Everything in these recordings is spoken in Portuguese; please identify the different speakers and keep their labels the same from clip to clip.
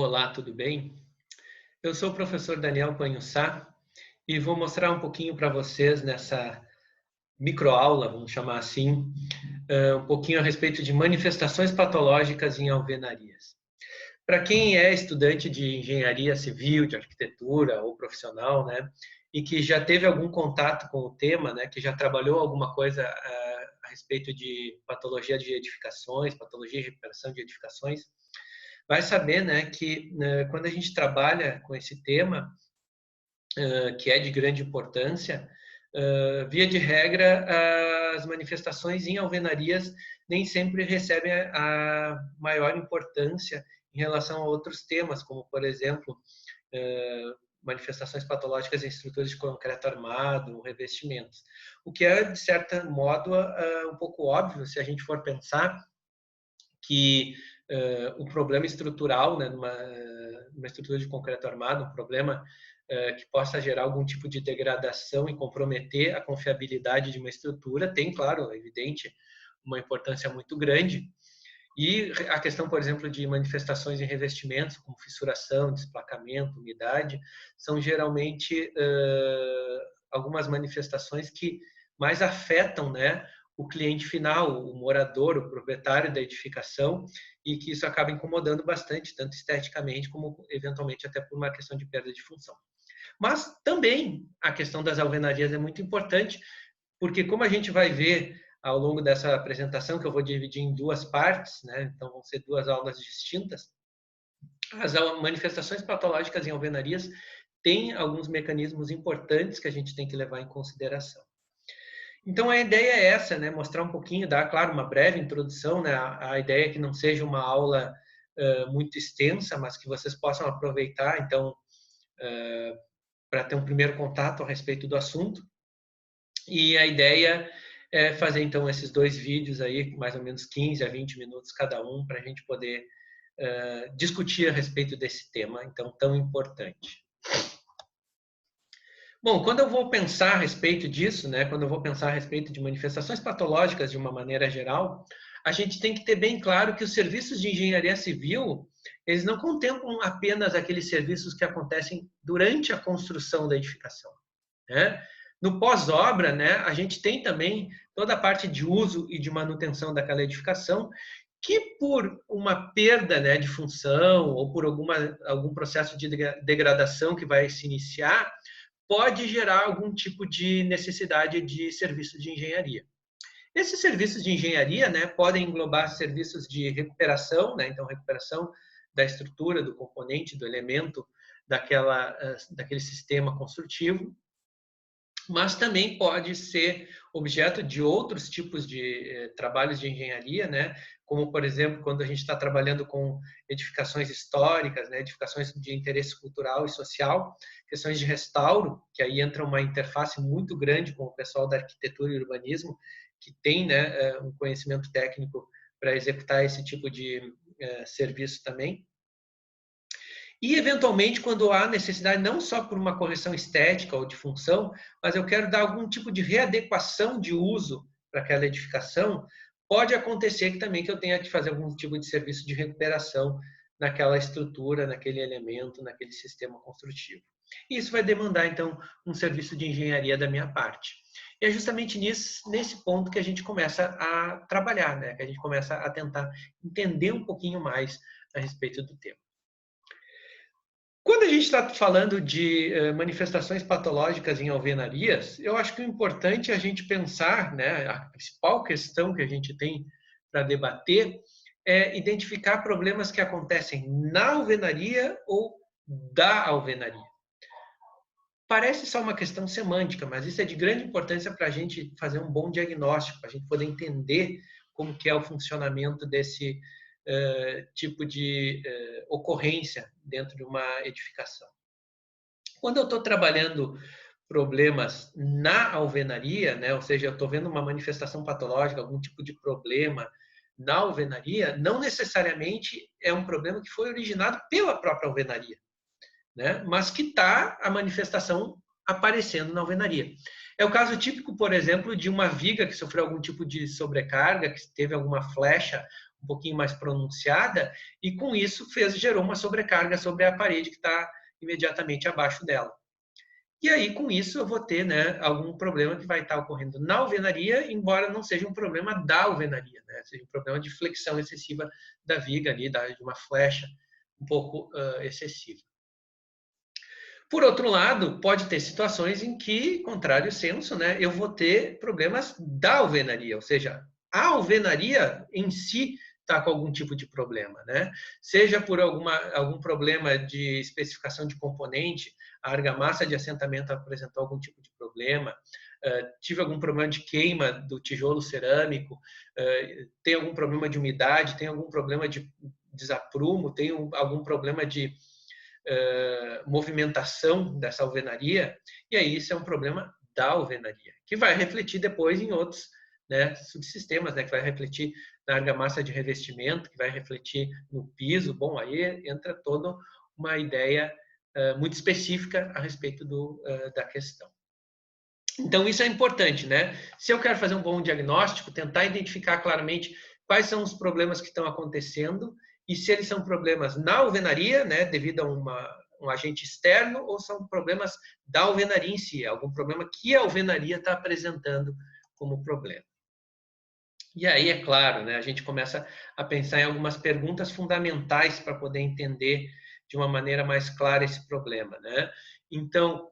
Speaker 1: Olá, tudo bem? Eu sou o professor Daniel Panhussá e vou mostrar um pouquinho para vocês nessa microaula, vamos chamar assim, um pouquinho a respeito de manifestações patológicas em alvenarias. Para quem é estudante de engenharia civil, de arquitetura ou profissional, né, e que já teve algum contato com o tema, né, que já trabalhou alguma coisa a respeito de patologia de edificações, patologia de recuperação de edificações, vai saber, né, que quando a gente trabalha com esse tema, que é de grande importância, via de regra, as manifestações em alvenarias nem sempre recebem a maior importância em relação a outros temas, como, por exemplo, manifestações patológicas em estruturas de concreto armado, revestimentos. O que é, de certo modo, um pouco óbvio, se a gente for pensar que o problema estrutural, né, numa estrutura de concreto armado, um problema que possa gerar algum tipo de degradação e comprometer a confiabilidade de uma estrutura, tem, claro, evidente, uma importância muito grande. E a questão, por exemplo, de manifestações em revestimentos, como fissuração, desplacamento, umidade, são geralmente algumas manifestações que mais afetam, né, o cliente final, o morador, o proprietário da edificação, e que isso acaba incomodando bastante, tanto esteticamente como eventualmente até por uma questão de perda de função. Mas também a questão das alvenarias é muito importante, porque como a gente vai ver ao longo dessa apresentação, que eu vou dividir em duas partes, né? Então vão ser duas aulas distintas, as manifestações patológicas em alvenarias têm alguns mecanismos importantes que a gente tem que levar em consideração. Então a ideia é essa, né? Mostrar um pouquinho, dar, claro, uma breve introdução, né? A ideia é que não seja uma aula muito extensa, mas que vocês possam aproveitar, então, para ter um primeiro contato a respeito do assunto. E a ideia é fazer, então, esses dois vídeos aí, mais ou menos 15 a 20 minutos cada um, para a gente poder discutir a respeito desse tema, então, tão importante. Bom, quando eu vou pensar a respeito disso, né, quando eu vou pensar a respeito de manifestações patológicas de uma maneira geral, a gente tem que ter bem claro que os serviços de engenharia civil, eles não contemplam apenas aqueles serviços que acontecem durante a construção da edificação, né? No pós-obra, né, a gente tem também toda a parte de uso e de manutenção daquela edificação, que por uma perda, né, de função ou por algum processo de degradação que vai se iniciar, pode gerar algum tipo de necessidade de serviço de engenharia. Esses serviços de engenharia, né, podem englobar serviços de recuperação, né, então recuperação da estrutura, do componente, do elemento daquele sistema construtivo, mas também pode ser objeto de outros tipos de trabalhos de engenharia, né? Como, por exemplo, quando a gente está trabalhando com edificações históricas, né? Edificações de interesse cultural e social, questões de restauro, que aí entra uma interface muito grande com o pessoal da arquitetura e urbanismo, que tem, né, um conhecimento técnico para executar esse tipo de serviço também. E, eventualmente, quando há necessidade, não só por uma correção estética ou de função, mas eu quero dar algum tipo de readequação de uso para aquela edificação, pode acontecer que também que eu tenha que fazer algum tipo de serviço de recuperação naquela estrutura, naquele elemento, naquele sistema construtivo. E isso vai demandar, então, um serviço de engenharia da minha parte. E é justamente nesse ponto que a gente começa a trabalhar, né? Que a gente começa a tentar entender um pouquinho mais a respeito do tema. Quando a gente está falando de manifestações patológicas em alvenarias, eu acho que o importante é a gente pensar, né, a principal questão que a gente tem para debater é identificar problemas que acontecem na alvenaria ou da alvenaria. Parece só uma questão semântica, mas isso é de grande importância para a gente fazer um bom diagnóstico, para a gente poder entender como que é o funcionamento desse tipo de ocorrência dentro de uma edificação. Quando eu estou trabalhando problemas na alvenaria, né, ou seja, eu estou vendo uma manifestação patológica, algum tipo de problema na alvenaria, não necessariamente é um problema que foi originado pela própria alvenaria, né, mas que está a manifestação aparecendo na alvenaria. É o caso típico, por exemplo, de uma viga que sofreu algum tipo de sobrecarga, que teve alguma flecha um pouquinho mais pronunciada, e com isso gerou uma sobrecarga sobre a parede que está imediatamente abaixo dela. E aí, com isso, eu vou ter, né, algum problema que vai estar ocorrendo na alvenaria, embora não seja um problema da alvenaria, né, seja um problema de flexão excessiva da viga ali, de uma flecha um pouco excessiva. Por outro lado, pode ter situações em que, contrário senso, né, eu vou ter problemas da alvenaria, ou seja, a alvenaria em si está com algum tipo de problema, né? Seja por algum problema de especificação de componente, a argamassa de assentamento apresentou algum tipo de problema, tive algum problema de queima do tijolo cerâmico, tem algum problema de umidade, tem algum problema de desaprumo, tem algum problema de movimentação dessa alvenaria, e aí isso é um problema da alvenaria, que vai refletir depois em outros, né, subsistemas, né, que vai refletir na argamassa de revestimento, que vai refletir no piso. Bom, aí entra toda uma ideia muito específica a respeito da questão. Então, isso é importante, né? Se eu quero fazer um bom diagnóstico, tentar identificar claramente quais são os problemas que estão acontecendo e se eles são problemas na alvenaria, né, devido a um agente externo, ou são problemas da alvenaria em si, algum problema que a alvenaria está apresentando como problema. E aí, é claro, né, a gente começa a pensar em algumas perguntas fundamentais para poder entender de uma maneira mais clara esse problema, né? Então,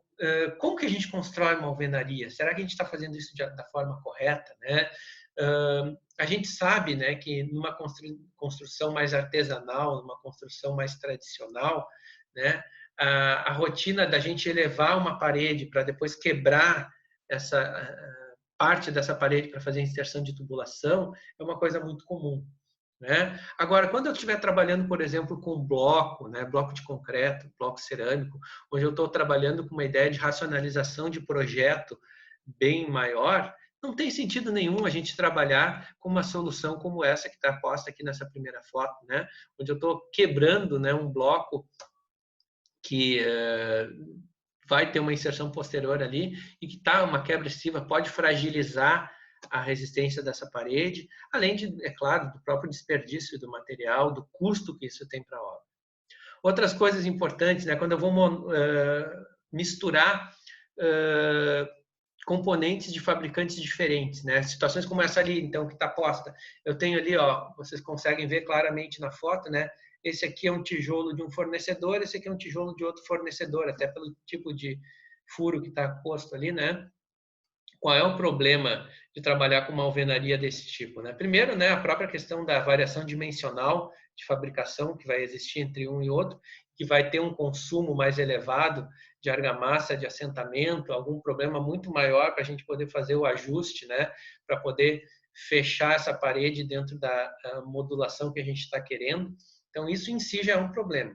Speaker 1: como que a gente constrói uma alvenaria? Será que a gente está fazendo isso da forma correta, né? A gente sabe, né, que numa construção mais artesanal, numa construção mais tradicional, né, a rotina da gente elevar uma parede para depois quebrar essa parte dessa parede para fazer a inserção de tubulação é uma coisa muito comum, né? Agora, quando eu estiver trabalhando, por exemplo, com bloco, né, bloco de concreto, bloco cerâmico, onde eu estou trabalhando com uma ideia de racionalização de projeto bem maior, não tem sentido nenhum a gente trabalhar com uma solução como essa que está posta aqui nessa primeira foto, né? Onde eu estou quebrando, né, um bloco que vai ter uma inserção posterior ali e que tá uma quebra excessiva pode fragilizar a resistência dessa parede, além de, é claro, do próprio desperdício do material, do custo que isso tem para a obra. Outras coisas importantes, né, quando eu vou misturar componentes de fabricantes diferentes, né? Situações como essa ali, então, que está posta. Eu tenho ali, ó, vocês conseguem ver claramente na foto, né? Esse aqui é um tijolo de um fornecedor, esse aqui é um tijolo de outro fornecedor, até pelo tipo de furo que está posto ali, né? Qual é o problema de trabalhar com uma alvenaria desse tipo, né? Primeiro, né, a própria questão da variação dimensional de fabricação que vai existir entre um e outro, que vai ter um consumo mais elevado de argamassa de assentamento, algum problema muito maior para a gente poder fazer o ajuste, né, para poder fechar essa parede dentro da modulação que a gente está querendo. Então, isso em si já é um problema.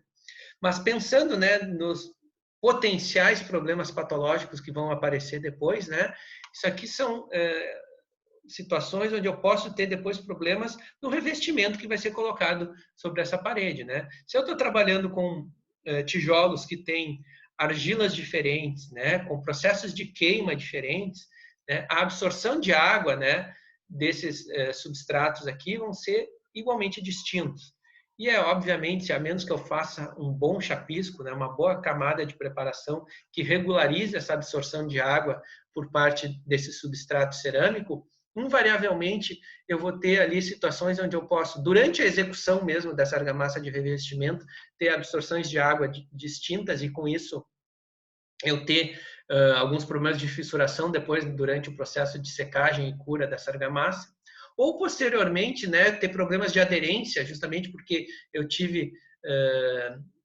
Speaker 1: Mas pensando, né, nos potenciais problemas patológicos que vão aparecer depois, né, isso aqui são situações onde eu posso ter depois problemas no revestimento que vai ser colocado sobre essa parede, né? Se eu estou trabalhando com tijolos que têm argilas diferentes, né, com processos de queima diferentes, né, a absorção de água, né, desses substratos aqui vão ser igualmente distintos. E obviamente, a menos que eu faça um bom chapisco, né, uma boa camada de preparação que regularize essa absorção de água por parte desse substrato cerâmico, invariavelmente eu vou ter ali situações onde eu posso, durante a execução mesmo dessa argamassa de revestimento, ter absorções de água distintas e com isso eu ter alguns problemas de fissuração depois durante o processo de secagem e cura dessa argamassa. Ou posteriormente, né, ter problemas de aderência, justamente porque eu tive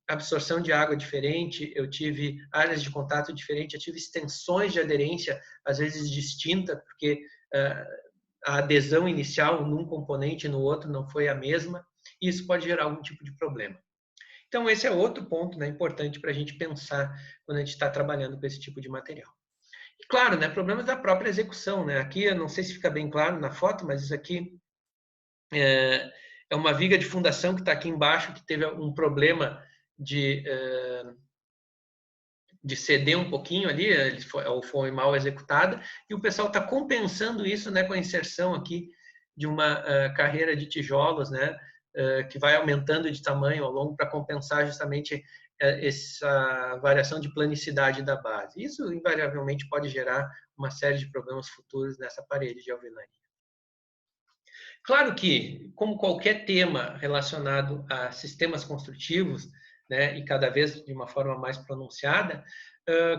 Speaker 1: absorção de água diferente, eu tive áreas de contato diferente, eu tive extensões de aderência, às vezes distinta, porque a adesão inicial num componente e no outro não foi a mesma, e isso pode gerar algum tipo de problema. Então, esse é outro ponto, né, importante para a gente pensar quando a gente está trabalhando com esse tipo de material. E, claro, né, problemas da própria execução, né? Aqui, eu não sei se fica bem claro na foto, mas isso aqui é uma viga de fundação que está aqui embaixo, que teve um problema de ceder um pouquinho ali, ou foi mal executada, e o pessoal está compensando isso, né, com a inserção aqui de uma carreira de tijolos, né, que vai aumentando de tamanho ao longo para compensar justamente essa variação de planicidade da base. Isso, invariavelmente, pode gerar uma série de problemas futuros nessa parede de alvenaria. Claro que, como qualquer tema relacionado a sistemas construtivos, né, e cada vez de uma forma mais pronunciada,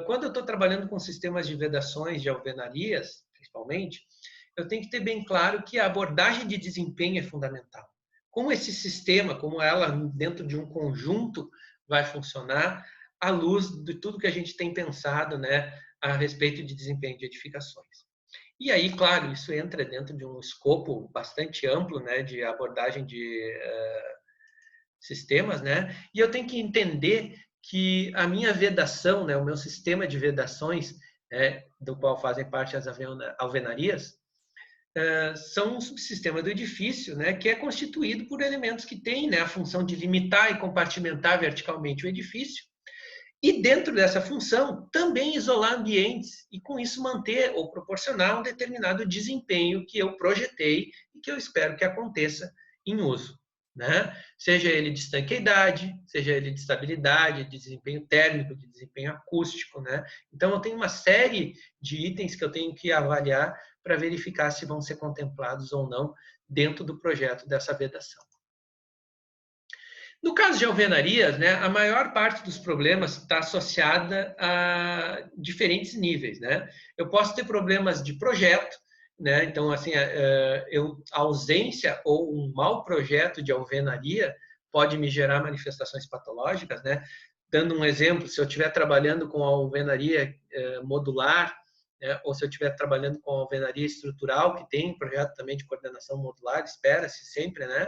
Speaker 1: quando eu estou trabalhando com sistemas de vedações de alvenarias, principalmente, eu tenho que ter bem claro que a abordagem de desempenho é fundamental. Como esse sistema, como ela dentro de um conjunto vai funcionar à luz de tudo que a gente tem pensado, né, a respeito de desempenho de edificações. E aí, claro, isso entra dentro de um escopo bastante amplo, né, de abordagem de sistemas, né? E eu tenho que entender que a minha vedação, né, o meu sistema de vedações, do qual fazem parte as alvenarias, são um subsistema do edifício, né, que é constituído por elementos que têm, né, a função de limitar e compartimentar verticalmente o edifício, e dentro dessa função também isolar ambientes e com isso manter ou proporcionar um determinado desempenho que eu projetei e que eu espero que aconteça em uso, né? Seja ele de estanqueidade, seja ele de estabilidade, de desempenho térmico, de desempenho acústico, né? Então eu tenho uma série de itens que eu tenho que avaliar para verificar se vão ser contemplados ou não dentro do projeto dessa vedação. No caso de alvenarias, né, a maior parte dos problemas está associada a diferentes níveis, né? Eu posso ter problemas de projeto, né? Então, assim, a ausência ou um mau projeto de alvenaria pode me gerar manifestações patológicas, né? Dando um exemplo, se eu estiver trabalhando com alvenaria modular, né, ou se eu estiver trabalhando com alvenaria estrutural, que tem um projeto também de coordenação modular, espera-se sempre, né?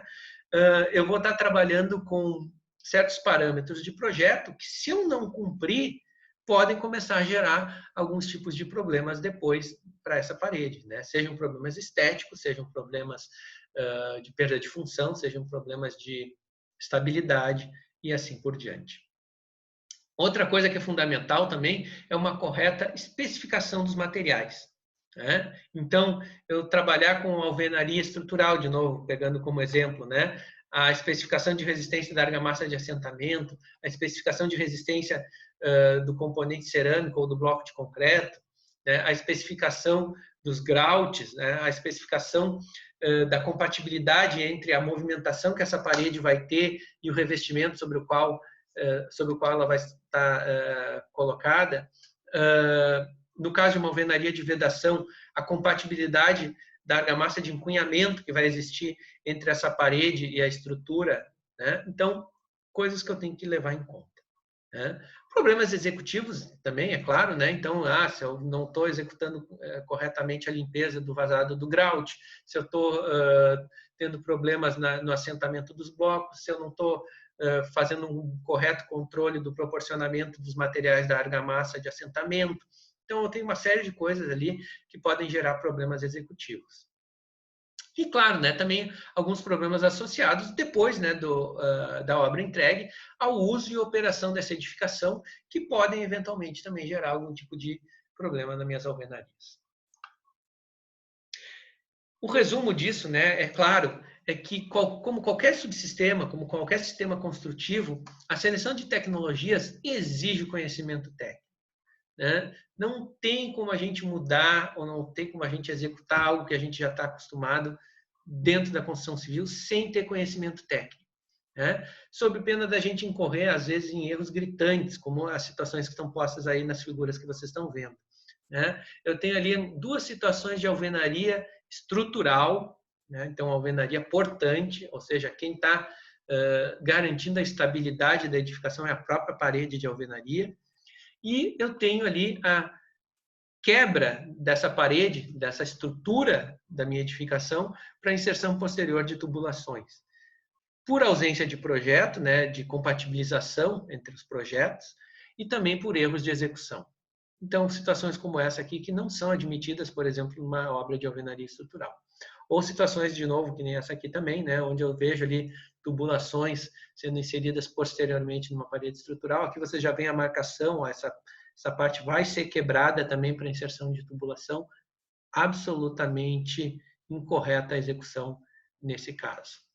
Speaker 1: Eu vou estar trabalhando com certos parâmetros de projeto que, se eu não cumprir, podem começar a gerar alguns tipos de problemas depois para essa parede, né? Sejam problemas estéticos, sejam problemas de perda de função, sejam problemas de estabilidade e assim por diante. Outra coisa que é fundamental também é uma correta especificação dos materiais, né? Então, eu trabalhar com alvenaria estrutural, de novo, pegando como exemplo, né? A especificação de resistência da argamassa de assentamento, a especificação de resistência do componente cerâmico ou do bloco de concreto, né? A especificação dos groutes, né? A especificação da compatibilidade entre a movimentação que essa parede vai ter e o revestimento sobre o qual ela vai estar colocada. No caso de uma alvenaria de vedação, a compatibilidade da argamassa de encunhamento que vai existir entre essa parede e a estrutura, né? Então, coisas que eu tenho que levar em conta, né? Problemas executivos também, é claro, né? Então, se eu não estou executando corretamente a limpeza do vazado do grout, se eu estou tendo problemas no assentamento dos blocos, se eu não estou fazendo um correto controle do proporcionamento dos materiais da argamassa de assentamento. Então, eu tenho uma série de coisas ali que podem gerar problemas executivos. E, claro, né, também alguns problemas associados depois, né, da obra entregue ao uso e operação dessa edificação, que podem, eventualmente, também gerar algum tipo de problema nas minhas alvenarias. O resumo disso, né, é claro, é que, como qualquer subsistema, como qualquer sistema construtivo, a seleção de tecnologias exige conhecimento técnico, né? Não tem como a gente mudar ou não tem como a gente executar algo que a gente já está acostumado dentro da construção civil sem ter conhecimento técnico, né? Sob pena da gente incorrer, às vezes, em erros gritantes, como as situações que estão postas aí nas figuras que vocês estão vendo, né? Eu tenho ali duas situações de alvenaria estrutural, né? Então, alvenaria portante, ou seja, quem está garantindo a estabilidade da edificação é a própria parede de alvenaria, e eu tenho ali a quebra dessa parede, dessa estrutura da minha edificação para inserção posterior de tubulações. Por ausência de projeto, né, de compatibilização entre os projetos, e também por erros de execução. Então, situações como essa aqui que não são admitidas, por exemplo, numa obra de alvenaria estrutural. Ou situações, de novo, que nem essa aqui também, né, onde eu vejo ali tubulações sendo inseridas posteriormente numa parede estrutural. Aqui você já vê a marcação, essa parte vai ser quebrada também para inserção de tubulação. Absolutamente incorreta a execução nesse caso.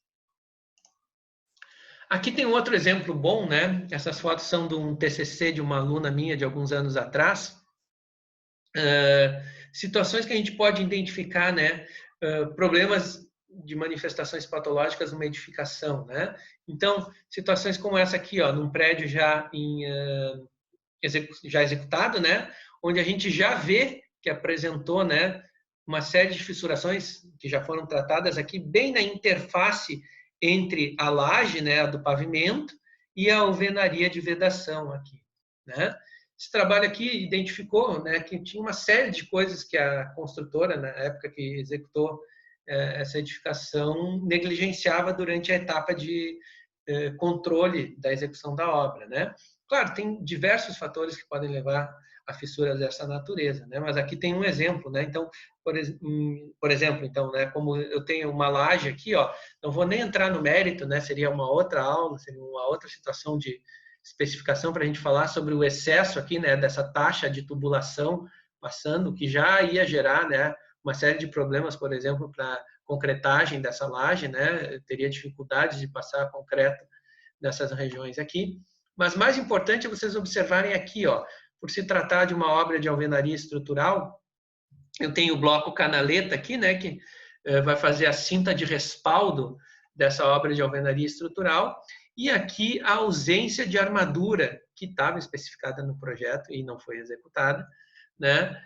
Speaker 1: Aqui tem outro exemplo bom, né? Essas fotos são de um TCC de uma aluna minha de alguns anos atrás. Situações que a gente pode identificar, né? Problemas de manifestações patológicas numa edificação, né? Então, situações como essa aqui, ó, num prédio já executado, né? Onde a gente já vê que apresentou, né, uma série de fissurações que já foram tratadas aqui bem na interface entre a laje, né, do pavimento, e a alvenaria de vedação aqui, né? Esse trabalho aqui identificou, né, que tinha uma série de coisas que a construtora, na época que executou essa edificação, negligenciava durante a etapa de controle da execução da obra, né? Claro, tem diversos fatores que podem levar a fissuras dessa natureza, né? Mas aqui tem um exemplo, né? Então, por exemplo, então, né? Como eu tenho uma laje aqui, ó, não vou nem entrar no mérito, né? Seria uma outra aula, seria uma outra situação de especificação para a gente falar sobre o excesso aqui, né? Dessa taxa de tubulação passando, que já ia gerar, né? Uma série de problemas, por exemplo, para concretagem dessa laje, né? Teria dificuldades de passar concreto nessas regiões aqui. Mas mais importante é vocês observarem aqui, ó, por se tratar de uma obra de alvenaria estrutural, eu tenho o bloco canaleta aqui, né, que vai fazer a cinta de respaldo dessa obra de alvenaria estrutural, e aqui a ausência de armadura que estava especificada no projeto e não foi executada, né,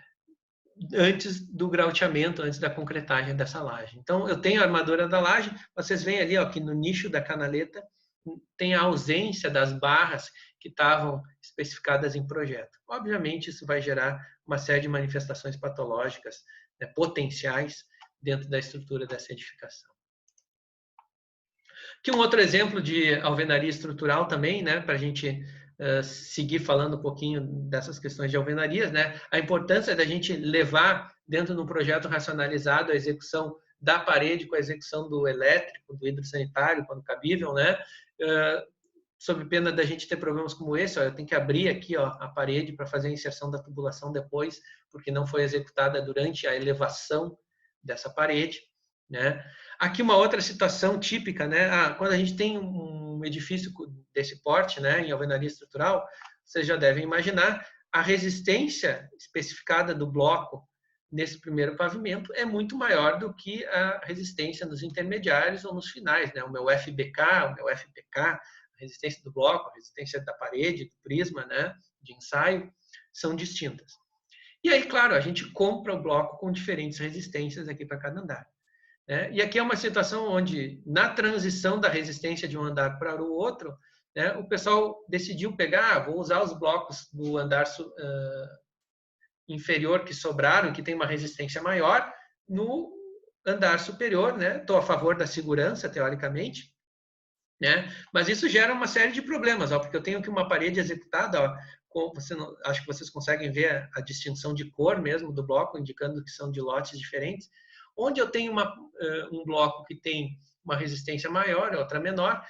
Speaker 1: antes do grauteamento, antes da concretagem dessa laje. Então, eu tenho a armadura da laje, vocês veem ali, ó, que no nicho da canaleta tem a ausência das barras que estavam especificadas em projeto. Obviamente, isso vai gerar uma série de manifestações patológicas, né, potenciais dentro da estrutura dessa edificação. Aqui um outro exemplo de alvenaria estrutural também, né, para a gente seguir falando um pouquinho dessas questões de alvenarias, né, a importância da gente levar dentro de um projeto racionalizado a execução da parede com a execução do elétrico, do hidrossanitário, quando cabível, né, sob pena da gente ter problemas como esse, ó, eu tenho que abrir aqui, ó, a parede para fazer a inserção da tubulação depois, porque não foi executada durante a elevação dessa parede, né? Aqui uma outra situação típica, né? Quando a gente tem um edifício desse porte, né, em alvenaria estrutural, vocês já devem imaginar a resistência especificada do bloco nesse primeiro pavimento é muito maior do que a resistência nos intermediários ou nos finais, né? O meu FBK, o meu FPK, a resistência do bloco, a resistência da parede, do prisma, né, de ensaio, são distintas. E aí, claro, a gente compra o bloco com diferentes resistências aqui para cada andar. E aqui é uma situação onde, na transição da resistência de um andar para o outro, né, o pessoal decidiu pegar, vou usar os blocos do andar inferior que sobraram, que tem uma resistência maior, no andar superior, né? Estou a favor da segurança, teoricamente, né? Mas isso gera uma série de problemas, ó, porque eu tenho aqui uma parede executada, ó, acho que vocês conseguem ver a distinção de cor mesmo do bloco, indicando que são de lotes diferentes, onde eu tenho um bloco que tem uma resistência maior, outra menor,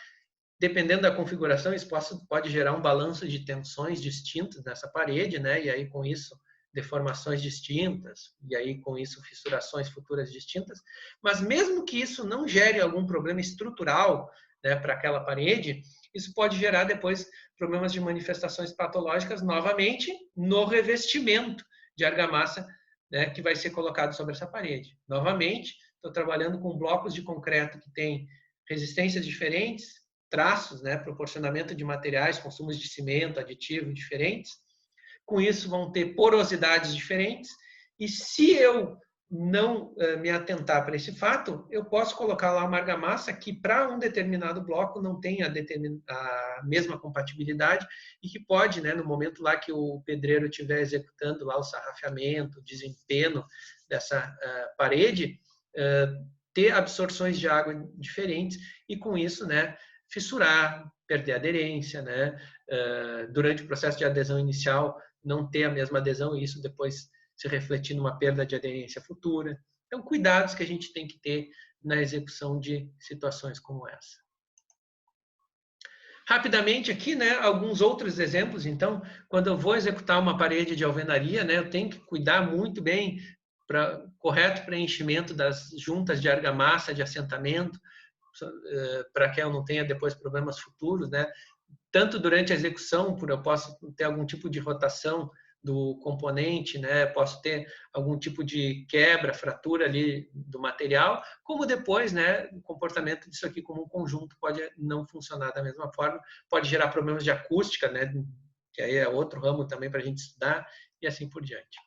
Speaker 1: dependendo da configuração, isso pode gerar um balanço de tensões distintas nessa parede, né? E aí, com isso, deformações distintas, e aí, com isso, fissurações futuras distintas. Mas mesmo que isso não gere algum problema estrutural, né, para aquela parede, isso pode gerar depois problemas de manifestações patológicas novamente no revestimento de argamassa, né, que vai ser colocado sobre essa parede. Novamente, estou trabalhando com blocos de concreto que têm resistências diferentes, traços, né, proporcionamento de materiais, consumos de cimento, aditivo diferentes. Com isso, vão ter porosidades diferentes. E se eu não me atentar para esse fato, eu posso colocar lá uma argamassa que para um determinado bloco não tem a mesma compatibilidade e que pode, né, no momento lá que o pedreiro estiver executando lá o sarrafamento, o desempeno dessa parede, ter absorções de água diferentes e com isso, né, fissurar, perder aderência, né, durante o processo de adesão inicial não ter a mesma adesão e isso depois se refletir numa perda de aderência futura. Então, cuidados que a gente tem que ter na execução de situações como essa. Rapidamente aqui, né, alguns outros exemplos. Então, quando eu vou executar uma parede de alvenaria, né, eu tenho que cuidar muito bem para correto preenchimento das juntas de argamassa de assentamento, para que eu não tenha depois problemas futuros, né? Tanto durante a execução, eu posso ter algum tipo de rotação do componente, né? Posso ter algum tipo de quebra, fratura ali do material, como depois, né? O comportamento disso aqui como um conjunto pode não funcionar da mesma forma, pode gerar problemas de acústica, né? Que aí é outro ramo também para a gente estudar e assim por diante.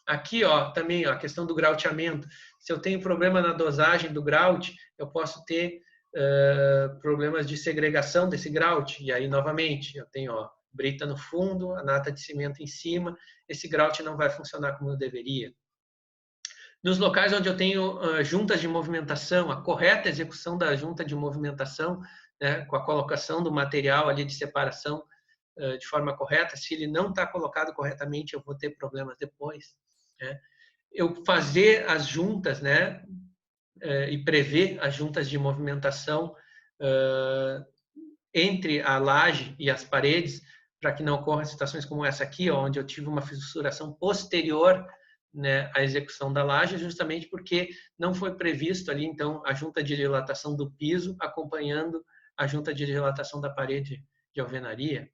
Speaker 1: Aqui, ó, também ó, a questão do grauteamento. Se eu tenho problema na dosagem do grout, eu posso ter problemas de segregação desse grout. E aí, novamente, eu tenho ó, brita no fundo, a nata de cimento em cima, esse grout não vai funcionar como deveria. Nos locais onde eu tenho juntas de movimentação, a correta execução da junta de movimentação, né, com a colocação do material ali de separação de forma correta, se ele não está colocado corretamente, eu vou ter problemas depois. Né? Eu fazer as juntas, né, e prever as juntas de movimentação entre a laje e as paredes, para que não ocorram situações como essa aqui, onde eu tive uma fissuração posterior, né, à execução da laje, justamente porque não foi previsto ali, então, a junta de dilatação do piso acompanhando a junta de dilatação da parede de alvenaria.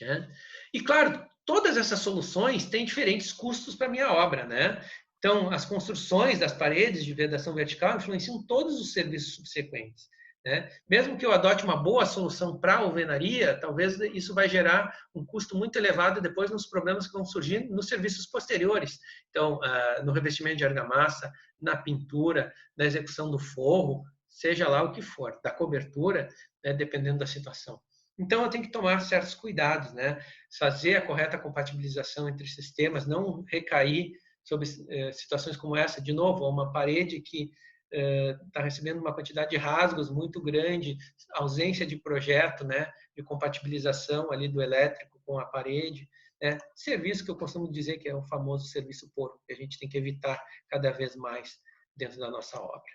Speaker 1: Né? E, claro, todas essas soluções têm diferentes custos para a minha obra, né? Então, as construções das paredes de vedação vertical influenciam todos os serviços subsequentes. Né? Mesmo que eu adote uma boa solução para a alvenaria, talvez isso vai gerar um custo muito elevado depois nos problemas que vão surgir nos serviços posteriores. Então, no revestimento de argamassa, na pintura, na execução do forro, seja lá o que for, da cobertura, né, dependendo da situação. Então, eu tenho que tomar certos cuidados, né? Fazer a correta compatibilização entre sistemas, não recair sobre situações como essa, de novo, uma parede que está recebendo uma quantidade de rasgos muito grande, ausência de projeto, né? De compatibilização ali do elétrico com a parede, né? Serviço que eu costumo dizer que é o famoso serviço porco, que a gente tem que evitar cada vez mais dentro da nossa obra.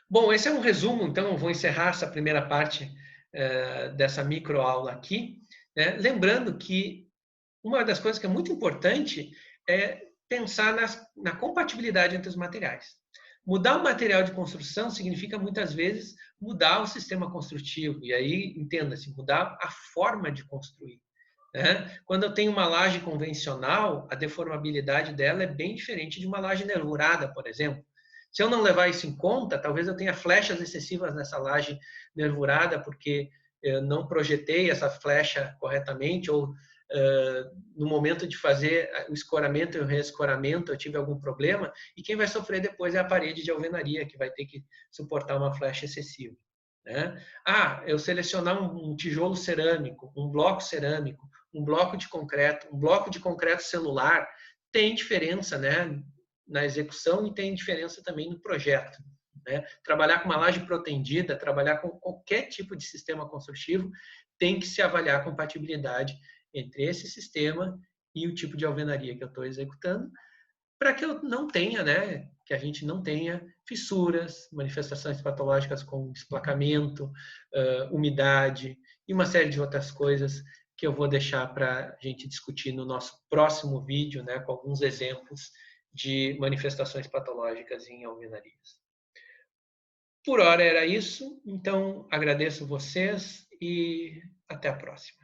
Speaker 1: Bom, esse é um resumo, então eu vou encerrar essa primeira parte dessa microaula aqui, né? Lembrando que uma das coisas que é muito importante é pensar na compatibilidade entre os materiais. Mudar o material de construção significa muitas vezes mudar o sistema construtivo, e aí, entenda-se, mudar a forma de construir. Né? Quando eu tenho uma laje convencional, a deformabilidade dela é bem diferente de uma laje nervurada, por exemplo. Se eu não levar isso em conta, talvez eu tenha flechas excessivas nessa laje nervurada, porque eu não projetei essa flecha corretamente, ou no momento de fazer o escoramento e o reescoramento eu tive algum problema, e quem vai sofrer depois é a parede de alvenaria, que vai ter que suportar uma flecha excessiva. Né? Eu selecionar um tijolo cerâmico, um bloco cerâmico, um bloco de concreto celular, tem diferença, né, na execução e tem diferença também no projeto. Né? Trabalhar com uma laje protendida, trabalhar com qualquer tipo de sistema construtivo, tem que se avaliar a compatibilidade entre esse sistema e o tipo de alvenaria que eu estou executando, para que eu não tenha, né, que a gente não tenha fissuras, manifestações patológicas como desplacamento, umidade e uma série de outras coisas que eu vou deixar para a gente discutir no nosso próximo vídeo, né, com alguns exemplos de manifestações patológicas em alvenarias. Por hora era isso, então agradeço vocês e até a próxima.